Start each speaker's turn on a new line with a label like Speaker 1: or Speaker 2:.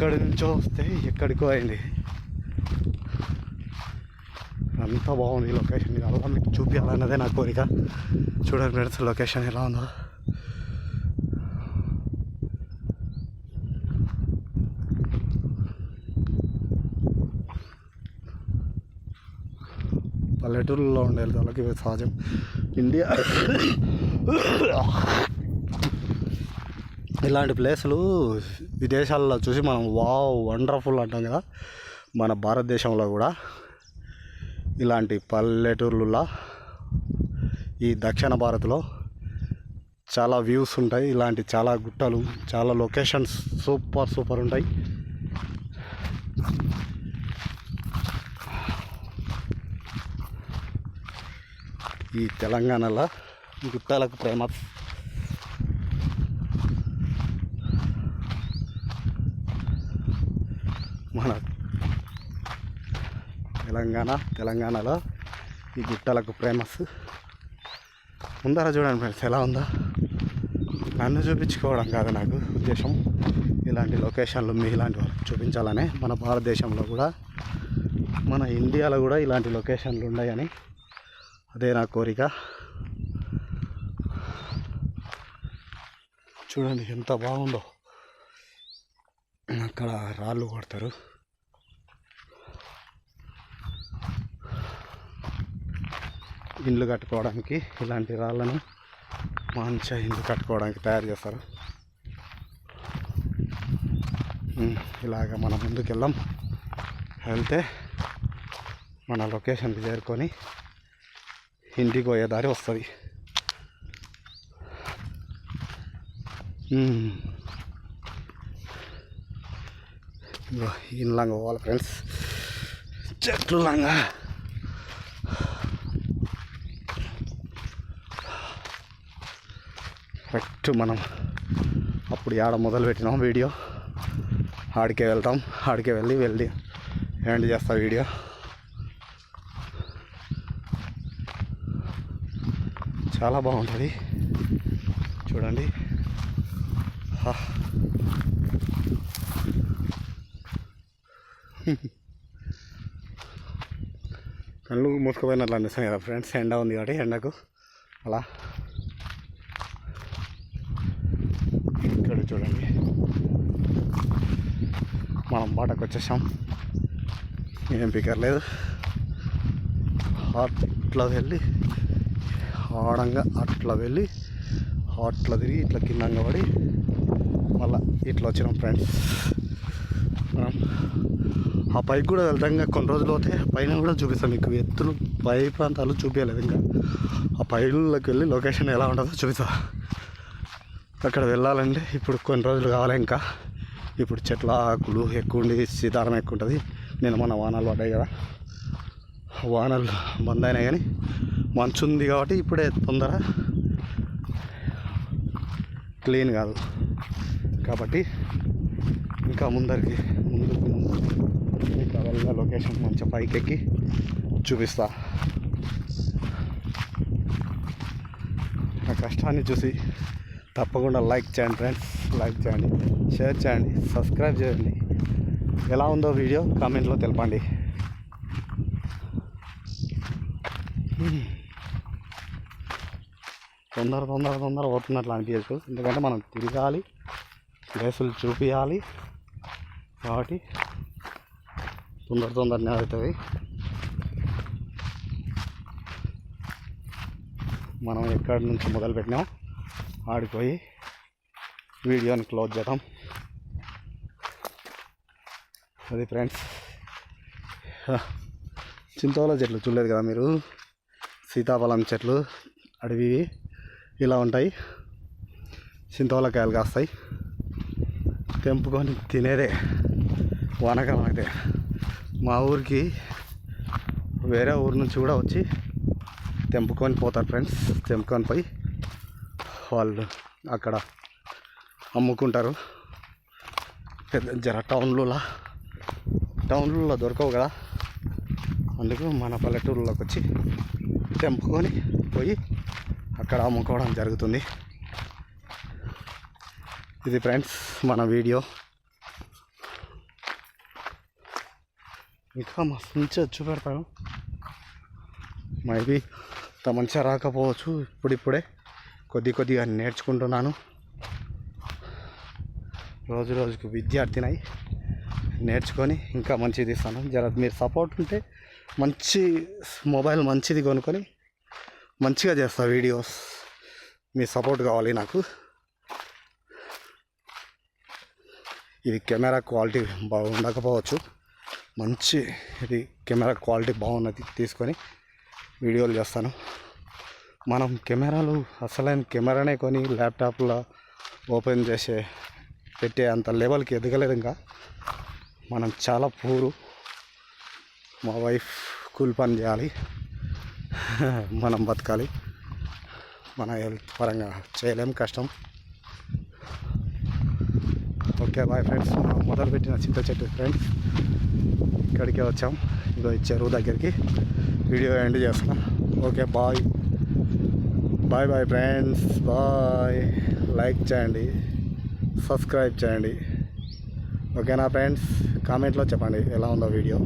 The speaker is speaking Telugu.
Speaker 1: ఎక్కడి నుంచో వస్తే ఎక్కడికో అయింది. అంత బాగుంది లొకేషన్. ఇది అలా మీకు చూపించాలన్నదే నా కోరిక. చూడండి ఫ్రెండ్స్ లొకేషన్ ఎలా ఉందో. పల్లెటూరులో ఉండే వాళ్ళకి సహజం. ఇండియా ఇలాంటి ప్లేసులు విదేశాల్లో చూసి మనం వావ్ వండర్ఫుల్ అంటాం కదా, మన భారతదేశంలో కూడా ఇలాంటి పల్లెటూర్లలో ఈ దక్షిణ భారత్లో చాలా వ్యూస్ ఉంటాయి. ఇలాంటి చాలా గుట్టలు, చాలా లొకేషన్స్ సూపర్ ఉంటాయి. ఈ తెలంగాణలో గుట్టలకు ప్రేమ. మన తెలంగాణలో ఈ గుట్టలకు ఫేమస్. ముందర చూడండి ఫ్రెండ్స్ ఎలా ఉందో. నన్ను చూపించుకోవడం కాదు నాకు ఉద్దేశం, ఇలాంటి లొకేషన్లు మీ ఇలాంటి వాళ్ళకి చూపించాలనే. మన భారతదేశంలో కూడా, మన ఇండియాలో కూడా ఇలాంటి లొకేషన్లు ఉన్నాయని అదే నా కోరిక. చూడండి ఎంత బాగుందో. అక్కడ రాళ్ళు కొడతారు. ఇండ్లు కట్టుకోవడానికి ఇలాంటి రాళ్ళను మంచిగా ఇండ్లు కట్టుకోవడానికి తయారు చేస్తారు. ఇలాగ మనం ముందుకు వెళ్తే మన లొకేషన్కి చేరుకొని ఇంటికి పోయే దారి వస్తుంది. ఇండ్లంగా పోవాలి ఫ్రెండ్స్, చెట్లు లాగా. కరెక్ట్ మనం అప్పుడు ఆడ మొదలు పెట్టినాం వీడియో, ఆడికే వెళ్తాం. ఆడికే వెళ్ళి ఎండ్ చేస్తా వీడియో. చాలా బాగుంటుంది చూడండి. కళ్ళు మూసుకుపోయినట్లు అనిపిస్తుంది కదా ఫ్రెండ్స్. ఎండ ఉంది కాబట్టి ఎండకు అలా. ఇక్కడ చూడండి మనం బాటకు వచ్చేసాం. ఏం పికర్ లేదు. అట్లా వెళ్ళి ఆడంగా అట్లా వెళ్ళి అట్లా తిరిగి ఇట్లా కిందంగా పడి మళ్ళీ ఇట్లా వచ్చినాం ఫ్రెండ్స్. మనం ఆ పైకి కూడా వెళ్తాం. ఇంకా కొన్ని రోజులు పోతే పైన కూడా చూపిస్తాం మీకు. ఎత్తులు పై ప్రాంతాలు చూపించలేదు ఇంకా. ఆ పైలోకి వెళ్ళి లొకేషన్ ఎలా ఉంటుందో చూపిస్తా. అక్కడ వెళ్ళాలంటే ఇప్పుడు కొన్ని రోజులు కావాలి ఇంకా. ఇప్పుడు చెట్ల ఆకులు ఎక్కువ ఉండి శీతారం ఎక్కువ ఉంటుంది. నేను మన వానలు పడ్డాయి కదా, వానలు బంద్ అయినాయి కానీ మంచు ఉంది కాబట్టి ఇప్పుడే తొందర క్లీన్ కాదు. కాబట్టి ఇంకా ముందుకు ఇంకా వెళ్ళిన లొకేషన్ మంచిగా పైకి ఎక్కి చూపిస్తా. నా కష్టాన్ని చూసి తప్పకుండా లైక్ చేయండి ఫ్రెండ్స్. లైక్ చేయండి, షేర్ చేయండి, సబ్స్క్రైబ్ చేయండి. ఎలా ఉందో వీడియో కామెంట్లో తెలపండి. తొందర పోతున్నట్లు అనిపించదు, ఎందుకంటే మనం తిరగాలి, ప్లేసులు చూపించాలి కాబట్టి తొందరనే అవుతుంది. మనం ఎక్కడి నుంచి మొదలుపెట్టినాం ఆడిపోయి వీడియోని క్లోజ్ చేద్దాం. అది ఫ్రెండ్స్. చింతవల చెట్లు చూడలేదు కదా మీరు. సీతాఫలం చెట్లు అడవి ఇలా ఉంటాయి. చింతవలకాయలు కాస్తాయి. తెంపుకొని తినేదే వానకాలం అయితే. మా ఊరికి వేరే ఊరు నుంచి కూడా వచ్చి తెంపుకొని పోతారు ఫ్రెండ్స్. తెంపుకొని పోయి వాళ్ళు అక్కడ అమ్ముకుంటారు. జర టౌన్లలో దొరకవు కదా, అందుకు మన పల్లెటూరులోకి వచ్చి తెంపుకొని పోయి అక్కడ అమ్ముకోవడం జరుగుతుంది. ఇది ఫ్రెండ్స్ మన వీడియో. ఇంకా మస్తు మంచిగా చూపెడతాను. మేబీ అంత మంచిగా రాకపోవచ్చు, ఇప్పుడిప్పుడే కొద్దిగా నేర్చుకుంటున్నాను. రోజు రోజుకు విద్యార్థినై నేర్చుకొని ఇంకా మంచిది తీస్తాను. జర మీరు సపోర్ట్ ఉంటే మంచి మొబైల్ మంచిది కొనుక్కొని మంచిగా చేస్తా వీడియోస్. మీ సపోర్ట్ కావాలి నాకు. ఇది కెమెరా క్వాలిటీ బాగుండకపోవచ్చు, మంచి ఇది కెమెరా క్వాలిటీ బాగున్నది తీసుకొని వీడియోలు చేస్తాను. మనం కెమెరాలు అసలైన కెమెరానే కొని ల్యాప్టాప్లో ఓపెన్ పెట్టే అంత లెవెల్కి ఎదగలేదు. ఇంకా మనం చాలా పూరు. మా వైఫ్ కూలి పని చేయాలి, మనం బతకాలి. మన హెల్త్ పరంగా చేయలేం, కష్టం. Okay bye friends. మనం మొదలుపెట్టిన చింత చెట్టు ఫ్రెండ్స్ ఇక్కడికే వచ్చాం. ఇదో ఈ చెరువు దగ్గరికి వీడియో ఎండ్ చేస్తున్నా. Okay bye bye bye friends, bye. Like చేయండి, సబ్స్క్రైబ్ చేయండి. ఓకేనా ఫ్రెండ్స్? కామెంట్లో చెప్పండి ఎలా ఉందో వీడియో.